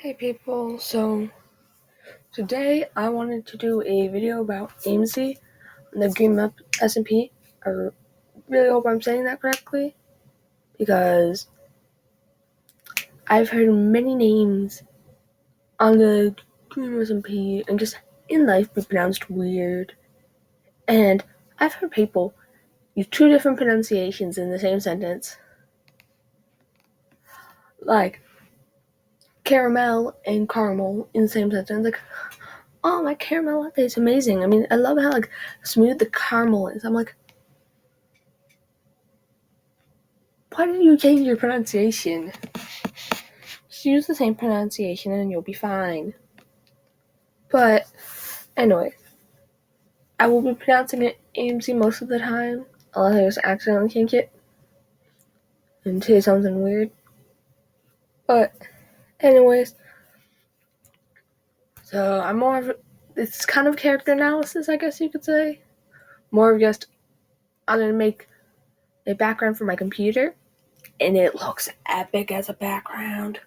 Hey people, so today I wanted to do a video about Aimsey on the Dream SMP. I really hope I'm saying that correctly because I've heard many names on the Dream SMP and just in life be pronounced weird. And I've heard people use two different pronunciations in the same sentence, like caramel and caramel in the same sentence. Like, oh, my caramel latte is amazing. I mean, I love how smooth the caramel is. I'm like, why did you change your pronunciation? Just use the same pronunciation and you'll be fine. But anyway, I will be pronouncing it Aimsey most of the time, unless I just accidentally change it and say something weird. But anyways, so I'm more of it's kind of character analysis, I guess you could say. More of just I'm gonna make a background for my computer, and it looks epic as a background.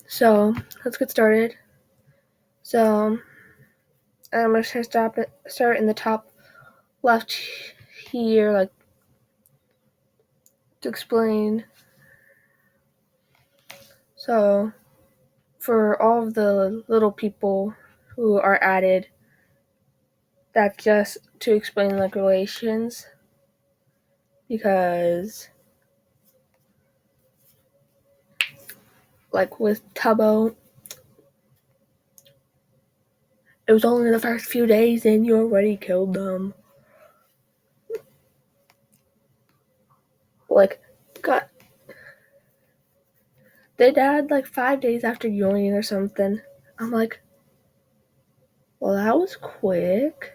So let's get started. So I'm gonna start in the top left here, to explain. So for all of the little people who are added, that's just to explain relations, because with Tubbo, it was only the first few days and you already killed them. God, they died 5 days after joining or something. I'm like, well, that was quick.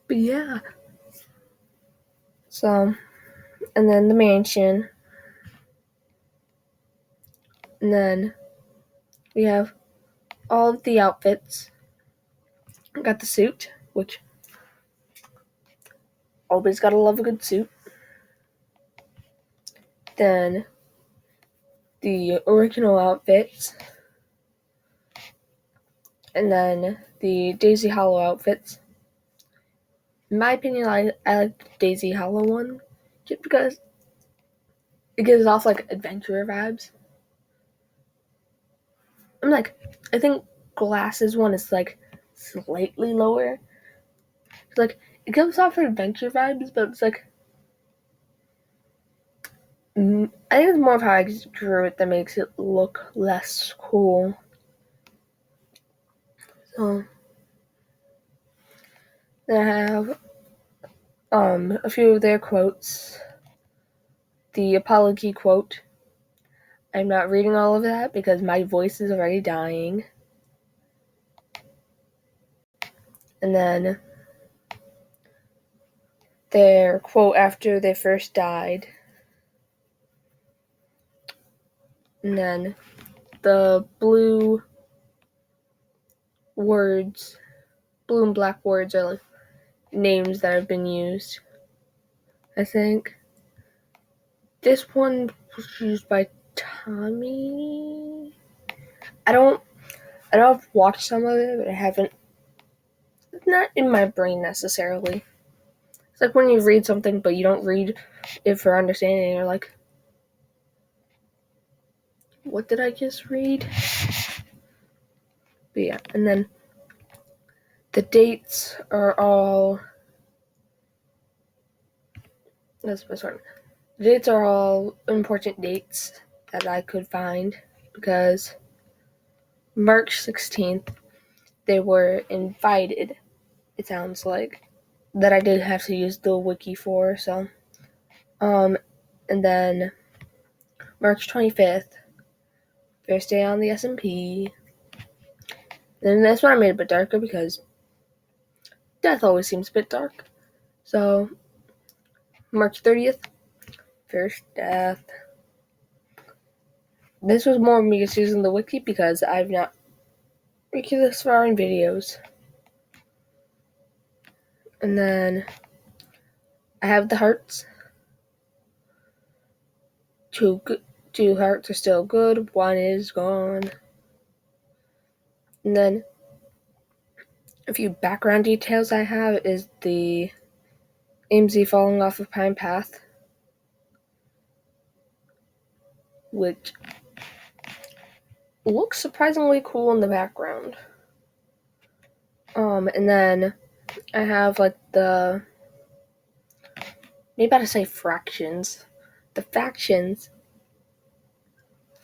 But yeah. So, and then the mansion. And then we have all of the outfits. I got the suit, which always gotta love a good suit. Then the original outfits. And then the Daisy Hollow outfits. In my opinion, I like the Daisy Hollow one just because it gives off adventurer vibes. I think Glasses one is slightly lower. It gives off adventure vibes, but it's I think it's more of how I drew it that makes it look less cool. So then I have a few of their quotes. The apology quote. I'm not reading all of that because my voice is already dying. And then their quote after they first died. And then the blue and black words are names that have been used. I think this one was used by Tommy. I don't have watched some of it, but I haven't. It's not in my brain necessarily. It's when you read something, but you don't read it for understanding. You're like, what did I just read? But yeah, and then the dates are all. The dates are all important dates that I could find because March 16th, they were invited. It sounds like that I did have to use the wiki for. So, and then March 25th, first day on the SMP. Then this one I made a bit darker because death always seems a bit dark. So, March 30th, first death. This was more me just using the wiki because I've not wiki this far in videos. And then I have the hearts. 2 hearts are still good. 1 is gone. And then a few background details I have is the Aimsey falling off of Pine Path, which looks surprisingly cool in the background. And then I have like maybe I to say fractions. The factions,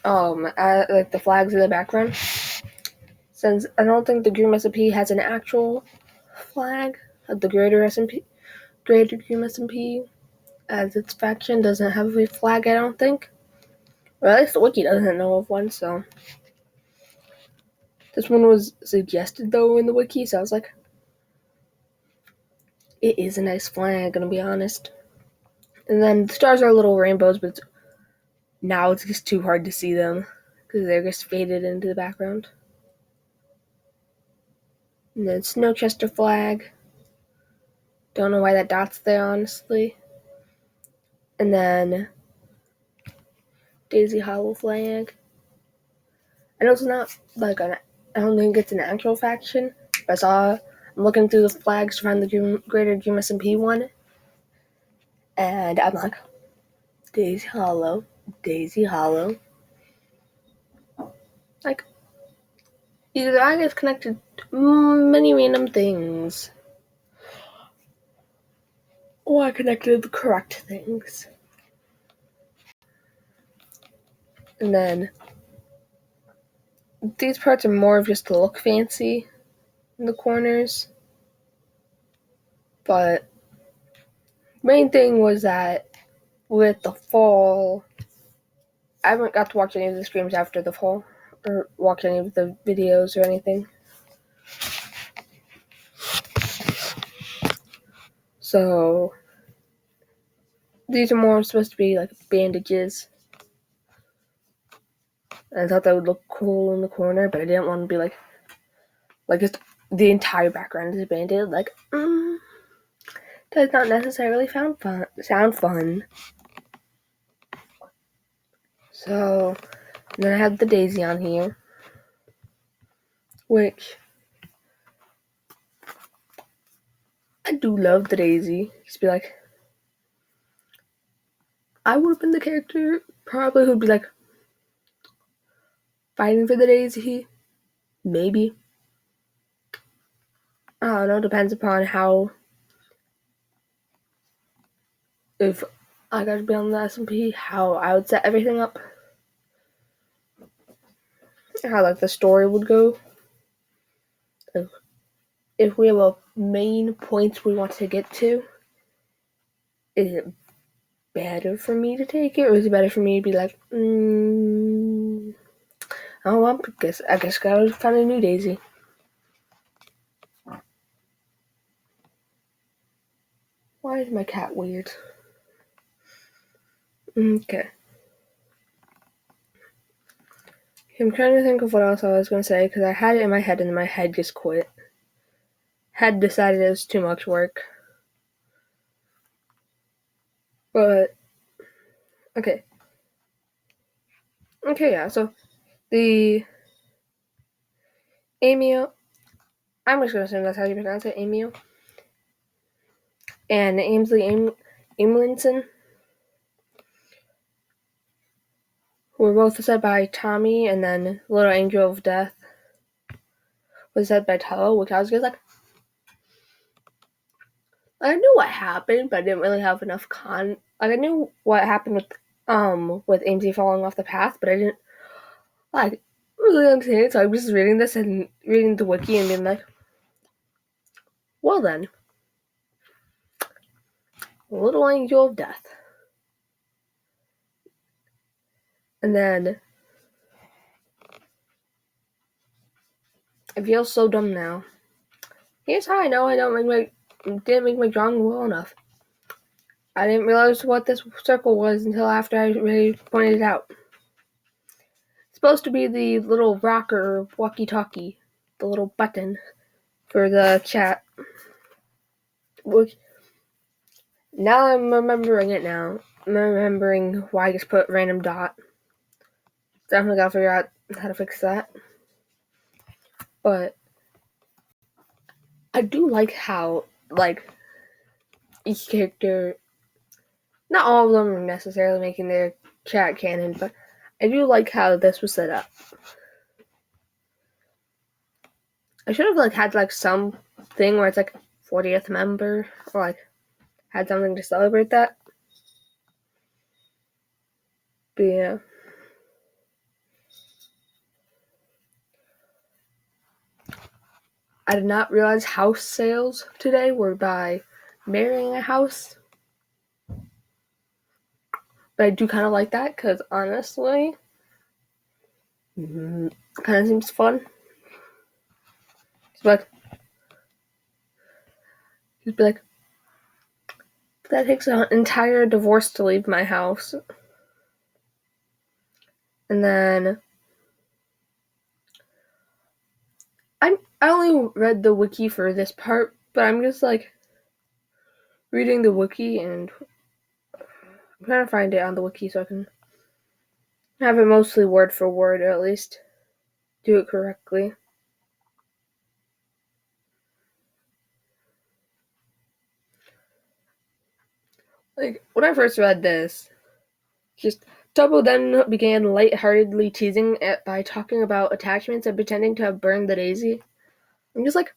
like the flags in the background. Since I don't think the Dream SMP has an actual flag, the Greater Dream SMP, as its faction doesn't have a flag, I don't think. Or at least the wiki doesn't know of one, so. This one was suggested, though, in the wiki, so I was like, it is a nice flag, gonna be honest. And then the stars are little rainbows, but now it's just too hard to see them, because they're just faded into the background. And then Snowchester flag. Don't know why that dot's there, honestly. And then Daisy Hollow flag. I know it's not like I don't think it's an actual faction, but I'm looking through the flags to find the Greater Dream SMP one, and I'm like, Daisy Hollow. Like, either I get connected to many random things, or I connected to the correct things. And then these parts are more of just to look fancy in the corners. But main thing was that with the fall, I haven't got to watch any of the streams after the fall, or watch any of the videos or anything. So these are more supposed to be like bandages. And I thought that would look cool in the corner, but I didn't want to be like just the entire background is banded. Like, does not necessarily sound fun. So then I have the daisy on here, which I do love the daisy. Just be like, I would have been the character probably who'd be like fighting for the daisy. Maybe. I don't know, depends upon how, if I got to be on the SMP, how I would set everything up. How like the story would go. If we have a main points we want to get to, is it better for me to take it, or is it better for me to be like, I guess gotta find a new daisy. Why is my cat weird? Okay. I'm trying to think of what else I was going to say, because I had it in my head, and my head just quit. Had decided it was too much work. But, okay. Okay, yeah, so the Aimsey, I'm just going to assume that's how you pronounce it, Aimsey, and Aimsey Aimlinson, who were both said by Tommy, and then Little Angel of Death was said by Tello, which I was just like, I knew what happened, but I didn't really have enough I knew what happened with Aimsey falling off the path, but I didn't really understand it, so I'm just reading this and reading the wiki and being like, well then, Little Angel of Death. And then, I feel so dumb now. Here's how I know I didn't make my drawing well enough. I didn't realize what this circle was until after I really pointed it out. It's supposed to be the little rocker walkie-talkie, the little button for the chat. Which, now I'm remembering it now. I'm remembering why I just put random dot. Definitely gotta figure out how to fix that. But I do like how, like, each character, not all of them are necessarily making their chat canon, but I do like how this was set up. I should have, like, had, like, some thing where it's, like, 40th member, or, like, had something to celebrate that. But, yeah. I did not realize house sales today were by marrying a house. But I do kind of like that, because, honestly, kind of seems fun. It's like, you'd be like, that takes an entire divorce to leave my house. And then I only read the wiki for this part, but I'm just like reading the wiki, and I'm trying to find it on the wiki so I can have it mostly word for word, or at least do it correctly. Like, when I first read this, just Double then began lightheartedly teasing it by talking about attachments and pretending to have burned the daisy. I'm just like,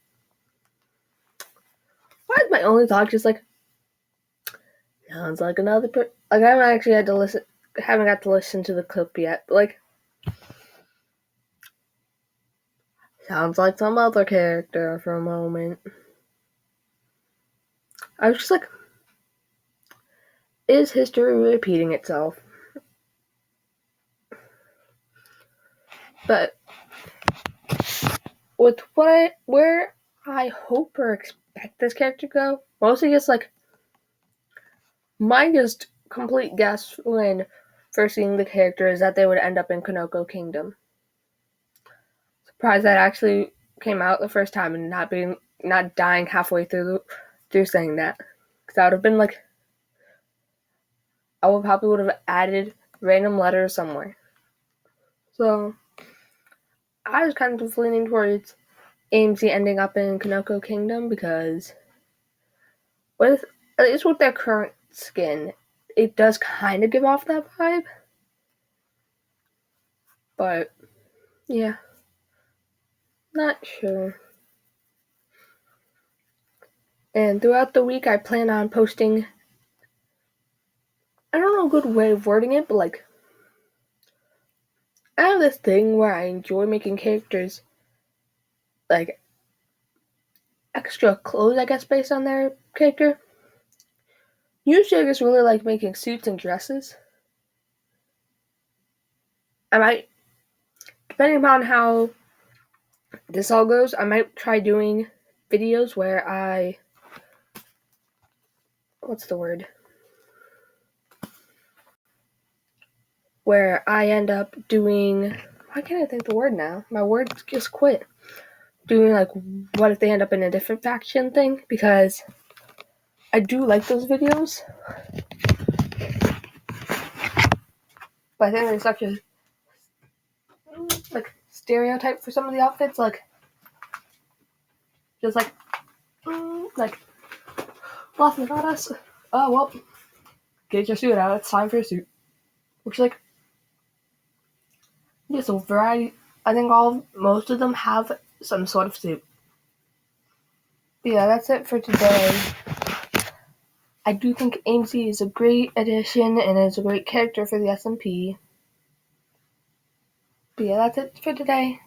why is my only thought just like, sounds like another like, I haven't actually had to listen, haven't got to listen to the clip yet, but like, sounds like some other character for a moment. I was just like, is history repeating itself? But with where I hope or expect this character to go, mostly just like my just complete guess when first seeing the character is that they would end up in Kanoko Kingdom. Surprised that actually came out the first time and not dying halfway through saying that, because that would have been like, I probably would have added random letters somewhere. So I was kind of leaning towards Aimsey ending up in Kanoko Kingdom, because at least with their current skin, it does kind of give off that vibe. But yeah, not sure. And throughout the week, I plan on posting, I don't know a good way of wording it, but like, I have this thing where I enjoy making characters like extra clothes, I guess, based on their character. Usually I just really like making suits and dresses. I might, depending upon how this all goes, I might try doing videos where where I end up doing, why can't I think the word now? My word just quit. Doing like, what if they end up in a different faction thing, because I do like those videos. But I think there's such a like stereotype for some of the outfits, like just like laughing about us. Oh well, get your suit out. It's time for a suit. Which like, just a variety. I think most of them have some sort of suit. But yeah, that's it for today. I do think Aimsey is a great addition and is a great character for the SMP. But yeah, that's it for today.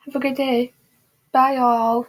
Have a good day. Bye, y'all.